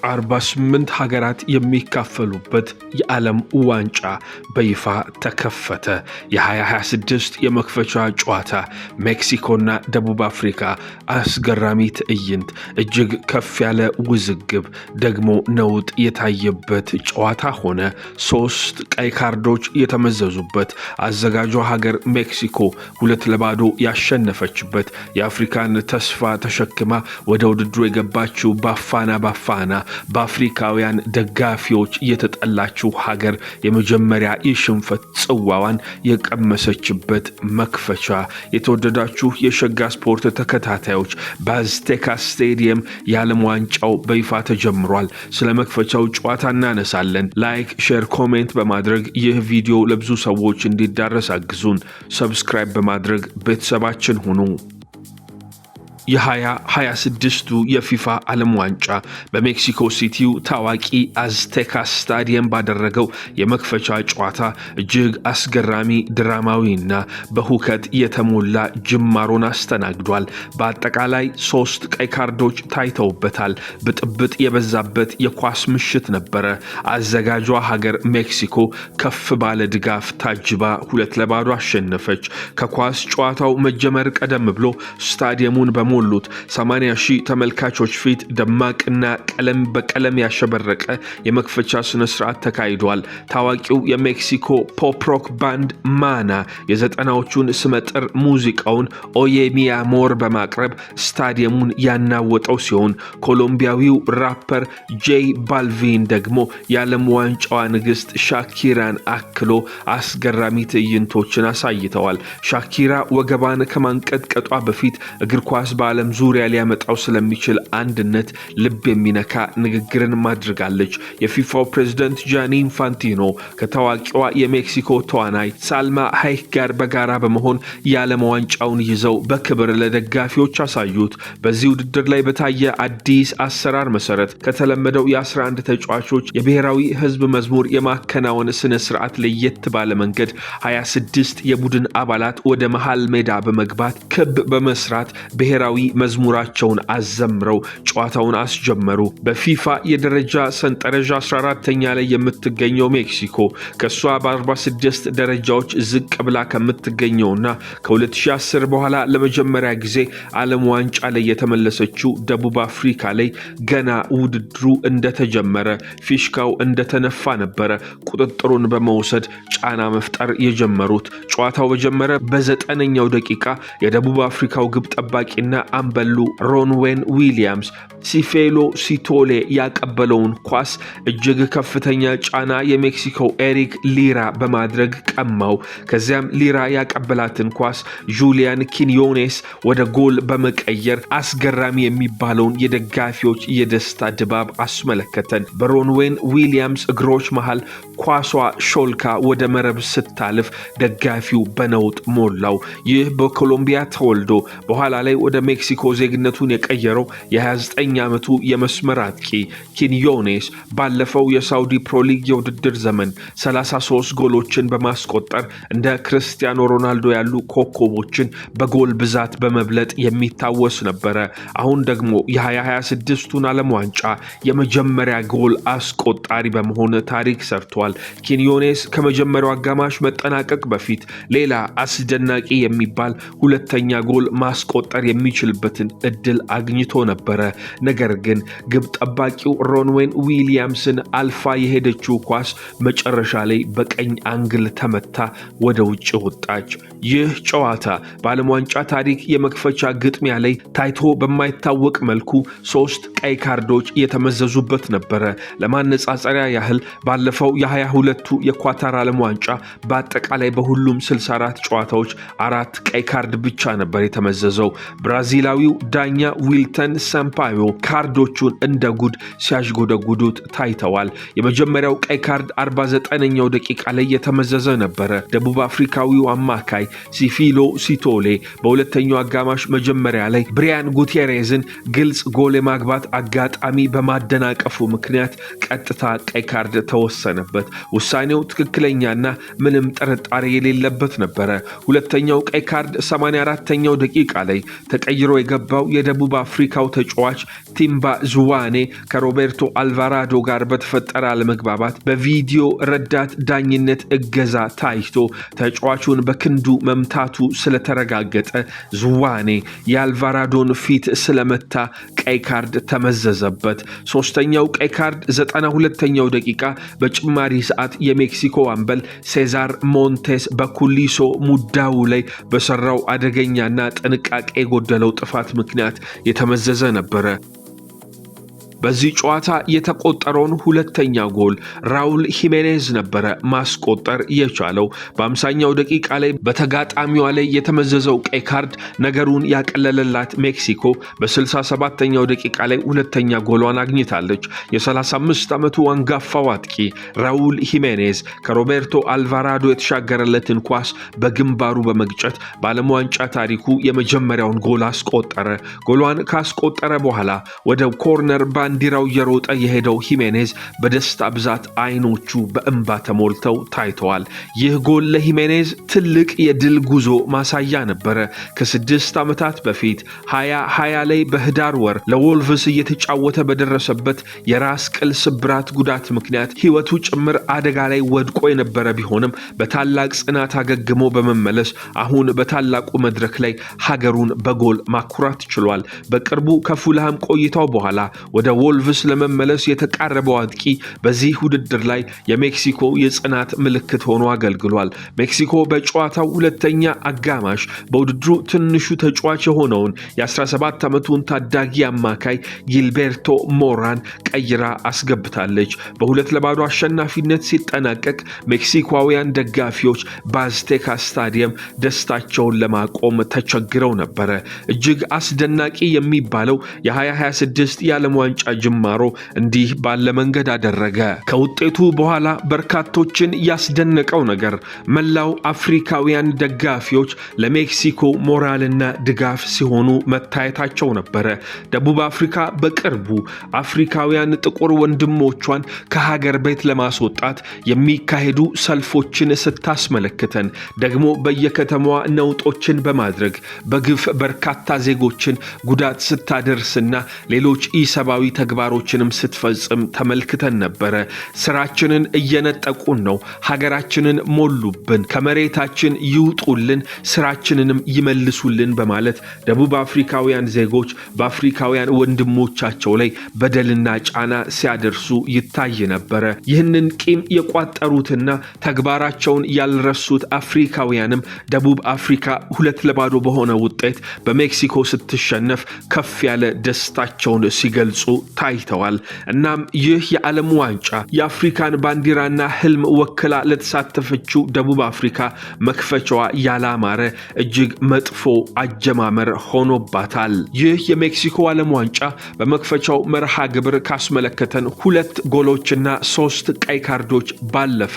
48 ሀገራት የሚካፈሉበት የዓለም ዋንጫ በይፋ ተከፈተ። የ2026 የመክፈቻ ጨዋታ ሜክሲኮና ደቡብ አፍሪካ አስገራሚ ትዕይንት፣ እጅግ ከፍ ያለ ውዝግብ ደግሞ ነውጥ የታየበት ጨዋታ ሆነ። 3 ቀይ ካርዶች የተመዘዙበት፣ አዘጋጇ ሀገር ሜክሲኮ 2-0 ያሸነፈችበት፣ የአፍሪካን ተስፋ ተሸክማ ወደ ውድድሩ የገባችው ባፋና በአፍሪካውያን ደጋፊዎች የተጠላችው ሀገር የመጀመሪያ የሽንፈት ጽዋዋን የቀመሰችበት መክፈቻ። የተወደዳችሁ የሸጋ ስፖርት ተከታታዮች፣ በአዝቴካ ስቴዲየም የዓለም ዋንጫው በይፋ ተጀምሯል። ስለ መክፈቻው ጨዋታ እናነሳለን። ላይክ፣ ሼር፣ ኮሜንት በማድረግ ይህ ቪዲዮ ለብዙ ሰዎች እንዲዳረስ አግዙን። ሰብስክራይብ በማድረግ ቤተሰባችን ሁኑ። የ2026ቱ የፊፋ ዓለም ዋንጫ በሜክሲኮ ሲቲው ታዋቂ አዝቴካ ስታዲየም ባደረገው የመክፈቻ ጨዋታ እጅግ አስገራሚ ድራማዊና በሁከት የተሞላ ጅማሮን አስተናግዷል። በአጠቃላይ 3 ቀይ ካርዶች ታይተውበታል። ብጥብጥ የበዛበት የኳስ ምሽት ነበረ። አዘጋጇ ሀገር ሜክሲኮ ከፍ ባለ ድጋፍ ታጅባ 2-0 አሸነፈች። ከኳስ ጨዋታው መጀመር ቀደም ብሎ ስታዲየሙን በሞሉት 80,000 ተመልካቾች ፊት ደማቅና ቀለም በቀለም ያሸበረቀ የመክፈቻ ስነ ስርዓት ተካሂዷል። ታዋቂው የሜክሲኮ ፖፕ ሮክ ባንድ ማና የ90ዎቹን ስመጥር ሙዚቃውን ኦዬ ሚ አሞር በማቅረብ ስታዲየሙን ያናወጠው ሲሆን፣ ኮሎምቢያዊው ራፐር ጄይ ባልቪን ደግሞ የዓለም ዋንጫዋ ንግስት ሻኪራን አክሎ አስገራሚ ትዕይንቶችን አሳይተዋል። ሻኪራ ወገባን ከማንቀጥቀጧ በፊት እግር ኳስ በዓለም ዙሪያ ሊያመጣው ስለሚችል አንድነት ልብ የሚነካ ንግግርን ማድርጋለች። የፊፋው ፕሬዝዳንት ጃኒ ኢንፋንቲኖ ከታዋቂዋ የሜክሲኮ ተዋናይ ሳልማ ሃይክ ጋር በጋራ በመሆን የዓለም ዋንጫውን ይዘው በክብር ለደጋፊዎች አሳዩት። በዚህ ውድድር ላይ በታየ አዲስ አሰራር መሰረት ከተለመደው የ11 ተጫዋቾች የብሔራዊ ህዝብ መዝሙር የማከናወን ስነ ስርዓት ለየት ባለ መንገድ 26 የቡድን አባላት ወደ መሃል ሜዳ በመግባት ክብ በመስራት ብሔራዊ መዝሙራቸውን አዘምረው ጨዋታውን አስጀመሩ። በፊፋ የደረጃ ሰንጠረዥ 14ኛ ላይ የምትገኘው ሜክሲኮ ከሷ በ46 ደረጃዎች ዝቅ ብላ ከምትገኘውና ከ2010 በኋላ ለመጀመሪያ ጊዜ ዓለም ዋንጫ ላይ የተመለሰችው ደቡብ አፍሪካ ላይ ገና ውድድሩ እንደተጀመረ ፊሽካው እንደተነፋ ነበረ ቁጥጥሩን በመውሰድ ጫና መፍጠር የጀመሩት። ጨዋታው በጀመረ በ9ኛው ደቂቃ የደቡብ አፍሪካው ግብ ጠባቂና አምበሉ ሮንዌን ዊሊያምስ ሲፌሎ ሲቶሌ ያቀበለውን ኳስ እጅግ ከፍተኛ ጫና የሜክሲኮ ኤሪክ ሊራ በማድረግ ቀማው። ከዚያም ሊራ ያቀበላትን ኳስ ጁሊያን ኪኒዮኔስ ወደ ጎል በመቀየር አስገራሚ የሚባለውን የደጋፊዎች የደስታ ድባብ አስመለከተን። በሮንዌን ዊሊያምስ እግሮች መሃል ኳሷ ሾልካ ወደ መረብ ስታልፍ ደጋፊው በነውጥ ሞላው። ይህ በኮሎምቢያ ተወልዶ በኋላ ላይ ወደ ሜክሲኮ ዜግነቱን የቀየረው የ29 ዓመቱ የመስመር አጥቂ ኪኒዮኔስ ባለፈው የሳውዲ ፕሮ ሊግ የውድድር ዘመን 33 ጎሎችን በማስቆጠር እንደ ክርስቲያኖ ሮናልዶ ያሉ ኮከቦችን በጎል ብዛት በመብለጥ የሚታወስ ነበረ። አሁን ደግሞ የ2026ቱን ዓለም ዋንጫ የመጀመሪያ ጎል አስቆጣሪ በመሆን ታሪክ ሰርቷል። ኪኒዮኔስ ከመጀመሪያው አጋማሽ መጠናቀቅ በፊት ሌላ አስደናቂ የሚባል ሁለተኛ ጎል ማስቆጠር የሚችልበትን እድል አግኝቶ ነበረ። ነገር ግን ግብ ጠባቂው ሮንዌን ዊሊያምስን አልፋ የሄደችው ኳስ መጨረሻ ላይ በቀኝ አንግል ተመታ ወደ ውጭ ወጣች። ይህ ጨዋታ በዓለም ዋንጫ ታሪክ የመክፈቻ ግጥሚያ ላይ ታይቶ በማይታወቅ መልኩ 3 ቀይ ካርዶች የተመዘዙበት ነበረ። ለማነጻጸሪያ ያህል ባለፈው የ22ቱ የኳታር ዓለም ዋንጫ በአጠቃላይ በሁሉም 64 ጨዋታዎች 4 ቀይ ካርድ ብቻ ነበር የተመዘዘው። ብራዚላዊው ዳኛ ዊልተን ሳምፓዮ ካርዶቹን እንደ ጉድ ሲያሽጎደጉዱት ታይተዋል። የመጀመሪያው ቀይ ካርድ 49ኛው ደቂቃ ላይ የተመዘዘ ነበረ። ደቡብ አፍሪካዊው አማካይ ሲፊሎ ሲቶሌ በሁለተኛው አጋማሽ መጀመሪያ ላይ ብሪያን ጉቴሬዝን ግልጽ ጎል የማግባት አጋጣሚ በማደናቀፉ ምክንያት ቀጥታ ቀይ ካርድ ተወሰነበት። ውሳኔው ትክክለኛና ምንም ጥርጣሬ የሌለበት ነበረ። ሁለተኛው ቀይ ካርድ 84ኛው ደቂቃ ላይ ተቀያሪ ተቀይሮ የገባው የደቡብ አፍሪካው ተጫዋች ቲምባ ዙዋኔ ከሮቤርቶ አልቫራዶ ጋር በተፈጠረ አለመግባባት በቪዲዮ ረዳት ዳኝነት እገዛ ታይቶ ተጫዋቹን በክንዱ መምታቱ ስለተረጋገጠ ዙዋኔ የአልቫራዶን ፊት ስለመታ ቀይ ካርድ ተመዘዘበት። ሶስተኛው ቀይ ካርድ 92ኛው ደቂቃ በጭማሪ ሰዓት የሜክሲኮ አምበል ሴዛር ሞንቴስ በኩሊሶ ሙዳው ላይ በሰራው አደገኛና ጥንቃቄ የጎደለው ጥፋት ምክንያት የተመዘዘ ነበረ። በዚህ ጨዋታ የተቆጠረውን ሁለተኛ ጎል ራውል ሂሜኔዝ ነበረ ማስቆጠር የቻለው። በ50ኛው ደቂቃ ላይ በተጋጣሚዋ ላይ የተመዘዘው ቀይ ካርድ ነገሩን ያቀለለላት ሜክሲኮ በ67ኛው ደቂቃ ላይ ሁለተኛ ጎሏን አግኝታለች። የ35 ዓመቱ አንጋፋው አጥቂ ራውል ሂሜኔዝ ከሮቤርቶ አልቫራዶ የተሻገረለትን ኳስ በግንባሩ በመግጨት በዓለም ዋንጫ ታሪኩ የመጀመሪያውን ጎል አስቆጠረ። ጎሏን ካስቆጠረ በኋላ ወደ ኮርነር ባንዲራው እየሮጠ የሄደው ሂሜኔዝ በደስታ ብዛት አይኖቹ በእንባ ተሞልተው ታይተዋል። ይህ ጎል ለሂሜኔዝ ትልቅ የድል ጉዞ ማሳያ ነበረ። ከ6 ዓመታት በፊት 2020 ላይ በህዳር ወር ለወልቭስ እየተጫወተ በደረሰበት የራስ ቅል ስብራት ጉዳት ምክንያት ህይወቱ ጭምር አደጋ ላይ ወድቆ የነበረ ቢሆንም በታላቅ ጽናት አገግሞ በመመለስ አሁን በታላቁ መድረክ ላይ ሀገሩን በጎል ማኩራት ችሏል። በቅርቡ ከፉልሃም ቆይታው በኋላ ወደ ወልቭስ ለመመለስ የተቃረበው አጥቂ በዚህ ውድድር ላይ የሜክሲኮ የጽናት ምልክት ሆኖ አገልግሏል። ሜክሲኮ በጨዋታው ሁለተኛ አጋማሽ በውድድሩ ትንሹ ተጫዋች የሆነውን የ17 ዓመቱን ታዳጊ አማካይ ጊልቤርቶ ሞራን ቀይራ አስገብታለች። በ2-0 አሸናፊነት ሲጠናቀቅ ሜክሲኮውያን ደጋፊዎች በአዝቴካ ስታዲየም ደስታቸውን ለማቆም ተቸግረው ነበረ። እጅግ አስደናቂ የሚባለው የ2026 የዓለም ዋንጫ ጅማሮ እንዲህ ባለ መንገድ አደረገ። ከውጤቱ በኋላ በርካቶችን ያስደነቀው ነገር መላው አፍሪካውያን ደጋፊዎች ለሜክሲኮ ሞራልና ድጋፍ ሲሆኑ መታየታቸው ነበረ። ደቡብ አፍሪካ በቅርቡ አፍሪካውያን ጥቁር ወንድሞቿን ከሀገር ቤት ለማስወጣት የሚካሄዱ ሰልፎችን ስታስመለክተን ደግሞ በየከተማዋ ነውጦችን በማድረግ በግፍ በርካታ ዜጎችን ጉዳት ስታደርስና ሌሎች ኢሰባዊ ተግባሮችንም ስትፈጽም ተመልክተን ነበረ። ስራችንን እየነጠቁን ነው፣ ሀገራችንን ሞሉብን፣ ከመሬታችን ይውጡልን፣ ስራችንንም ይመልሱልን በማለት ደቡብ አፍሪካውያን ዜጎች በአፍሪካውያን ወንድሞቻቸው ላይ በደልና ጫና ሲያደርሱ ይታይ ነበረ። ይህንን ቂም የቋጠሩትና ተግባራቸውን ያልረሱት አፍሪካውያንም ደቡብ አፍሪካ 2-0 በሆነ ውጤት በሜክሲኮ ስትሸነፍ ከፍ ያለ ደስታቸውን ሲገልጹ ታይተዋል። እናም ይህ የዓለም ዋንጫ የአፍሪካን ባንዲራና ህልም ወክላ ለተሳተፈችው ደቡብ አፍሪካ መክፈቻዋ ያላማረ እጅግ መጥፎ አጀማመር ሆኖባታል። ይህ የሜክሲኮ ዓለም ዋንጫ በመክፈቻው መርሃ ግብር ካስመለከተን 2 ጎሎችና 3 ቀይ ካርዶች ባለፈ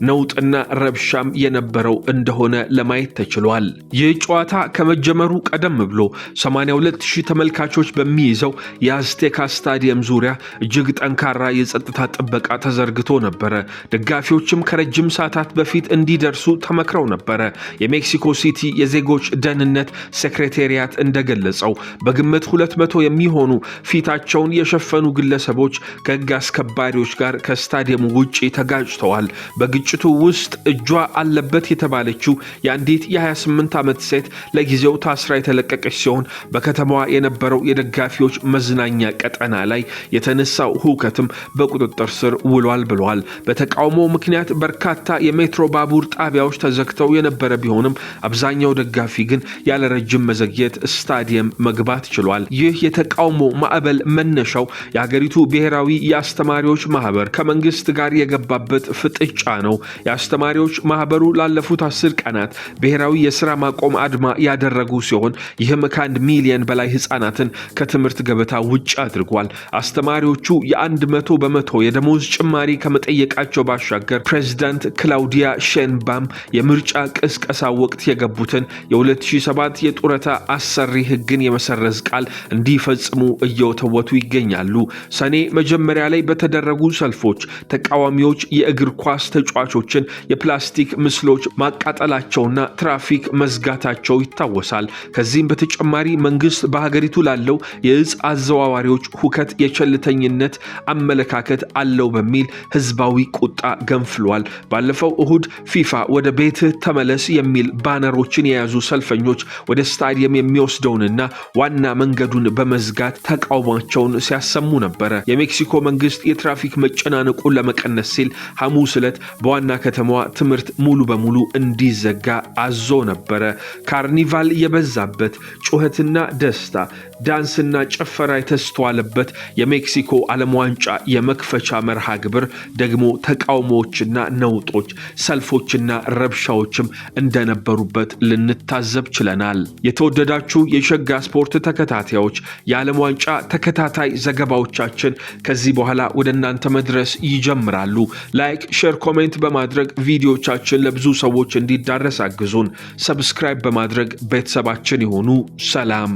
ነውጥና ረብሻም የነበረው እንደሆነ ለማየት ተችሏል። ይህ ጨዋታ ከመጀመሩ ቀደም ብሎ 82,000 ተመልካቾች በሚይዘው የአዝቴካ ስታዲየም ዙሪያ እጅግ ጠንካራ የጸጥታ ጥበቃ ተዘርግቶ ነበረ። ደጋፊዎችም ከረጅም ሰዓታት በፊት እንዲደርሱ ተመክረው ነበረ። የሜክሲኮ ሲቲ የዜጎች ደህንነት ሴክሬታሪያት እንደገለጸው በግምት 200 የሚሆኑ ፊታቸውን የሸፈኑ ግለሰቦች ከህግ አስከባሪዎች ጋር ከስታዲየሙ ውጪ ተጋጭተዋል። በግጭቱ ውስጥ እጇ አለበት የተባለችው የአንዲት የ28 ዓመት ሴት ለጊዜው ታስራ የተለቀቀች ሲሆን በከተማዋ የነበረው የደጋፊዎች መዝናኛ ቀጠና ላይ የተነሳው ሁከትም በቁጥጥር ስር ውሏል ብለዋል። በተቃውሞ ምክንያት በርካታ የሜትሮ ባቡር ጣቢያዎች ተዘግተው የነበረ ቢሆንም አብዛኛው ደጋፊ ግን ያለ ረጅም መዘግየት ስታዲየም መግባት ችሏል። ይህ የተቃውሞ ማዕበል መነሻው የሀገሪቱ ብሔራዊ የአስተማሪዎች ማህበር ከመንግስት ጋር የገባበት ፍጥጫ ነው። የአስተማሪዎች ማህበሩ ላለፉት 10 ቀናት ብሔራዊ የሥራ ማቆም አድማ ያደረጉ ሲሆን ይህም ከ1 ሚሊዮን በላይ ህፃናትን ከትምህርት ገበታ ውጭ አድርጓል። አስተማሪዎቹ የ100% የደሞዝ ጭማሪ ከመጠየቃቸው ባሻገር ፕሬዝዳንት ክላውዲያ ሼንባም የምርጫ ቅስቀሳ ወቅት የገቡትን የ2007 የጡረታ አሰሪ ህግን የመሰረዝ ቃል እንዲፈጽሙ እየወተወቱ ይገኛሉ። ሰኔ መጀመሪያ ላይ በተደረጉ ሰልፎች ተቃዋሚዎች የእግር ኳስ ተጫዋቾችን የፕላስቲክ ምስሎች ማቃጠላቸውና ትራፊክ መዝጋታቸው ይታወሳል። ከዚህም በተጨማሪ መንግስት በሀገሪቱ ላለው የእጽ አዘዋዋሪዎች ሁከት የቸልተኝነት አመለካከት አለው በሚል ህዝባዊ ቁጣ ገንፍሏል። ባለፈው እሁድ ፊፋ ወደ ቤትህ ተመለስ የሚል ባነሮችን የያዙ ሰልፈኞች ወደ ስታዲየም የሚወስደውንና ዋና መንገዱን በመዝጋት ተቃውሟቸውን ሲያሰሙ ነበረ። የሜክሲኮ መንግስት የትራፊክ መጨናነቁን ለመቀነስ ሲል ሐሙስ ዕለት በዋና ከተማዋ ትምህርት ሙሉ በሙሉ እንዲዘጋ አዞ ነበረ። ካርኒቫል የበዛበት ጩኸትና ደስታ፣ ዳንስና ጨፈራ የተስተዋለበት የሜክሲኮ ዓለም ዋንጫ የመክፈቻ መርሃ ግብር ደግሞ ተቃውሞዎችና ነውጦች፣ ሰልፎችና ረብሻዎችም እንደነበሩበት ልንታዘብ ችለናል። የተወደዳችሁ የሸጋ ስፖርት ተከታታዮች የዓለም ዋንጫ ተከታታይ ዘገባዎቻችን ከዚህ በኋላ ወደ እናንተ መድረስ ይጀምራሉ። ላይክ፣ ሼር፣ ኮሜንት በማድረግ ቪዲዮቻችን ለብዙ ሰዎች እንዲዳረስ አግዙን። ሰብስክራይብ በማድረግ ቤተሰባችን ይሁኑ። ሰላም።